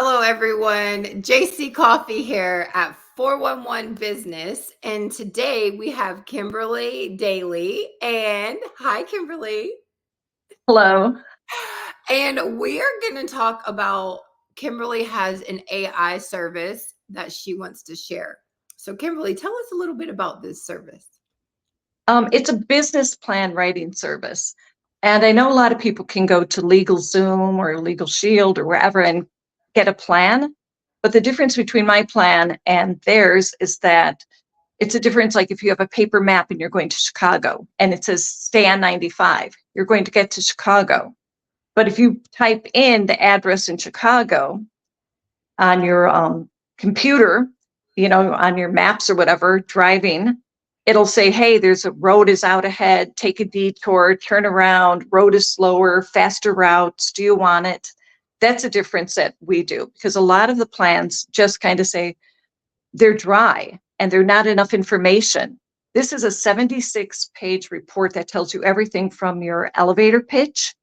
Hello, everyone. JC Coffee here at 411 Business. And today we have Kimberly Daly. And hi, Kimberly. Hello. And we are going to talk about Kimberly has an AI service that she wants to share. So, Kimberly, tell us a little bit about this service. It's a business plan writing service. And I know a lot of people can go to LegalZoom or Legal Shield or wherever and get a plan. But the difference between my plan and theirs is that it's a difference. Like if you have a paper map and you're going to Chicago and it says stay on 95, you're going to get to Chicago. But if you type in the address in Chicago on your computer, on your maps or whatever, driving, it'll say, hey, there's a road is out ahead, take a detour, turn around, road is slower, faster routes, do you want it? That's a difference that we do, because a lot of the plans just kind of say they're dry and they're not enough information. This is a 76-page report that tells you everything from your elevator pitch,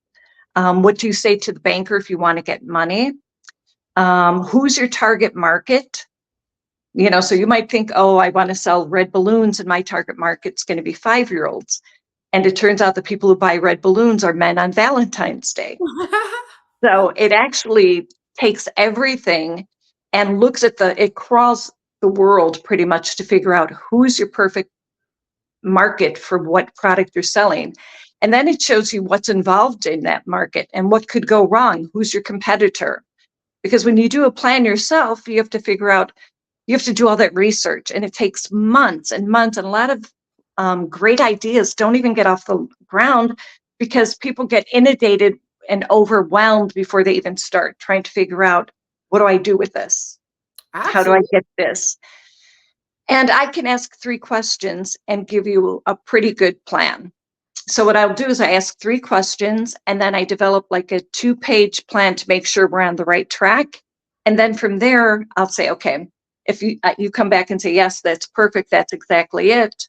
what do you say to the banker if you want to get money, who's your target market. So you might think, oh, I want to sell red balloons and my target market's going to be 5-year-olds. And it turns out the people who buy red balloons are men on Valentine's Day. So it actually takes everything and looks at it crawls the world pretty much to figure out who's your perfect market for what product you're selling. And then it shows you what's involved in that market and what could go wrong, who's your competitor. Because when you do a plan yourself, you have to figure out, you have to do all that research, and it takes months and months, and a lot of great ideas don't even get off the ground because people get inundated and overwhelmed before they even start trying to figure out, what do I do with this? Absolutely. How do I get this? And I can ask 3 questions and give you a pretty good plan. So what I'll do is I ask 3 questions, and then I develop like a 2-page plan to make sure we're on the right track. And then from there, I'll say, okay, if you come back and say, yes, that's perfect, that's exactly it,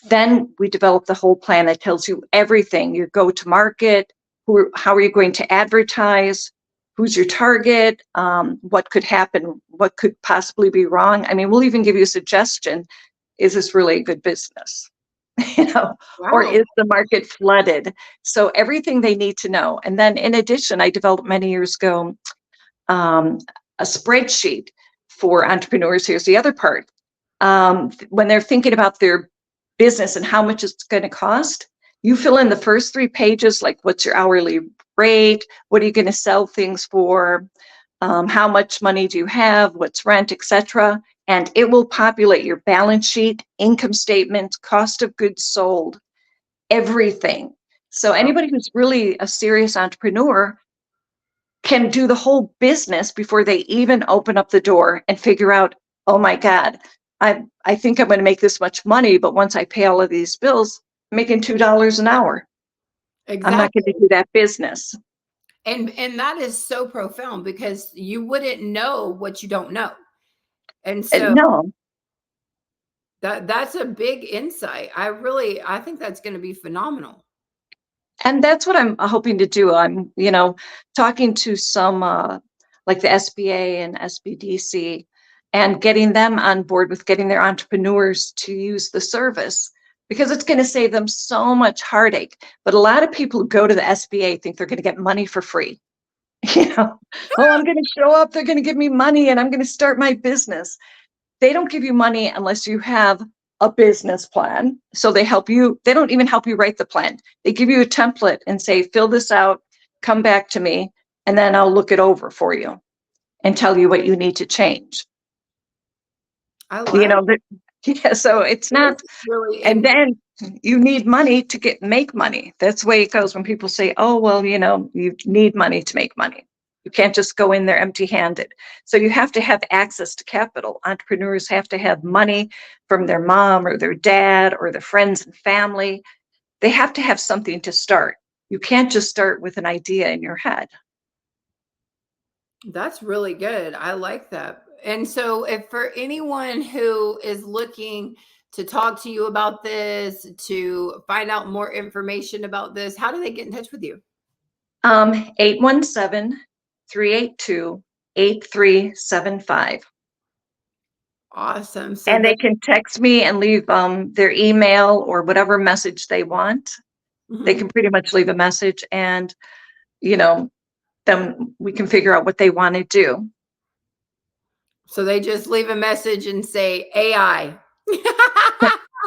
then we develop the whole plan that tells you everything, your go-to-market, how are you going to advertise, who's your target, what could happen, what could possibly be wrong. I mean, we'll even give you a suggestion. Is this really a good business? Wow. Or is the market flooded? So everything they need to know. And then in addition, I developed many years ago a spreadsheet for entrepreneurs. Here's the other part. When they're thinking about their business and how much it's going to cost, you fill in the first 3 pages, like what's your hourly rate, what are you going to sell things for, how much money do you have, what's rent, etc. And it will populate your balance sheet, income statement, cost of goods sold, everything. So anybody who's really a serious entrepreneur can do the whole business before they even open up the door and figure out, oh my God, I think I'm going to make this much money, but once I pay all of these bills, I'm making $2 an hour. Exactly. I'm not going to do that business. And that is so profound, because you wouldn't know what you don't know. And so No. that's a big insight. I think that's going to be phenomenal. And that's what I'm hoping to do. I'm, talking to some like the SBA and SBDC and getting them on board with getting their entrepreneurs to use the service, because it's going to save them so much heartache. But a lot of people who go to the SBA think they're going to get money for free. Oh, I'm going to show up, they're going to give me money and I'm going to start my business. They don't give you money unless you have a business plan. So they don't even help you write the plan. They give you a template and say, fill this out, come back to me, and then I'll look it over for you and tell you what you need to change. I like Yeah, so it's not really, and then you need money to make money. That's the way it goes when people say, oh, well, you need money to make money. You can't just go in there empty-handed. So you have to have access to capital. Entrepreneurs have to have money from their mom or their dad or their friends and family. They have to have something to start. You can't just start with an idea in your head. that's really good. I like that. And so, if for anyone who is looking to talk to you about this, to find out more information about this, how do they get in touch with you? 817-382 8375. Awesome. So And they they can text me and leave their email or whatever message they want. They Mhm. can pretty much leave a message, and, you know, then we can figure out what they want to do. So they just leave a message and say AI.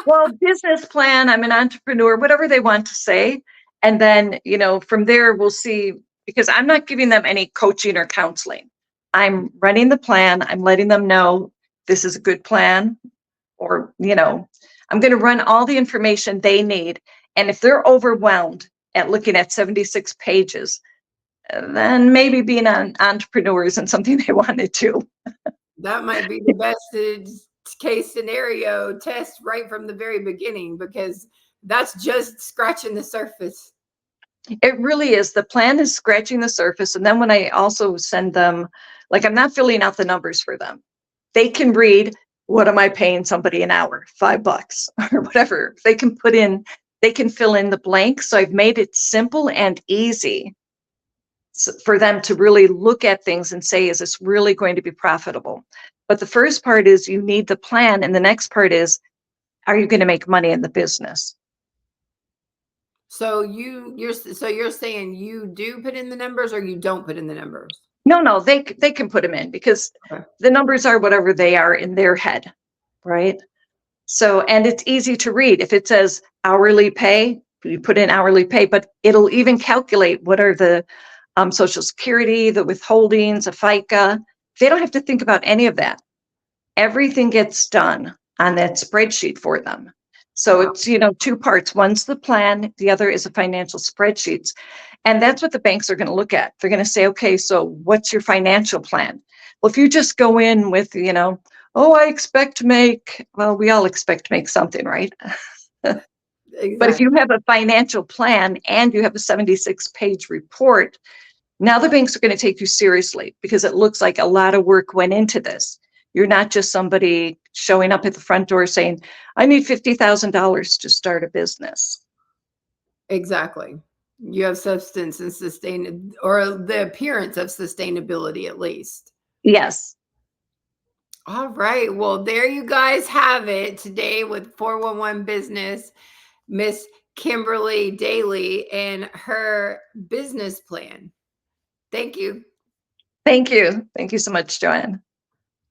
Well, business plan, I'm an entrepreneur, whatever they want to say. And then, from there, we'll see, because I'm not giving them any coaching or counseling. I'm running the plan. I'm letting them know this is a good plan, or, I'm going to run all the information they need. And if they're overwhelmed at looking at 76 pages, then maybe being an entrepreneur isn't something they want to do. That might be the best case scenario test right from the very beginning, because that's just scratching the surface. It really is. The plan is scratching the surface. And then when I also send them, like, I'm not filling out the numbers for them. They can read, what am I paying somebody an hour? $5 or whatever. They can fill in the blanks. So I've made it simple and easy for them to really look at things and say, is this really going to be profitable? But the first part is you need the plan. And the next part is, are you going to make money in the business? So you're saying you do put in the numbers or you don't put in the numbers? No, they can put them in, because Okay. the numbers are whatever they are in their head, right? So, and it's easy to read. If it says hourly pay, you put in hourly pay, but it'll even calculate what are the Social Security, the withholdings, a FICA. They don't have to think about any of that. Everything gets done on that spreadsheet for them. So Wow. it's, two parts. One's the plan, the other is a financial spreadsheets. And that's what the banks are going to look at. They're going to say, okay, so what's your financial plan? Well, if you just go in with, oh, I expect to make, well, we all expect to make something, right? But if Exactly. you have a financial plan and you have a 76-page report, now the banks are going to take you seriously, because it looks like a lot of work went into this. You're not just somebody showing up at the front door saying, I need $50,000 to start a business. Exactly. You have substance and or the appearance of sustainability at least. Yes. All right. Well, there you guys have it today with 411 Business, Miss Kimberly Daly and her business plan. Thank you. Thank you. Thank you so much, Joanne.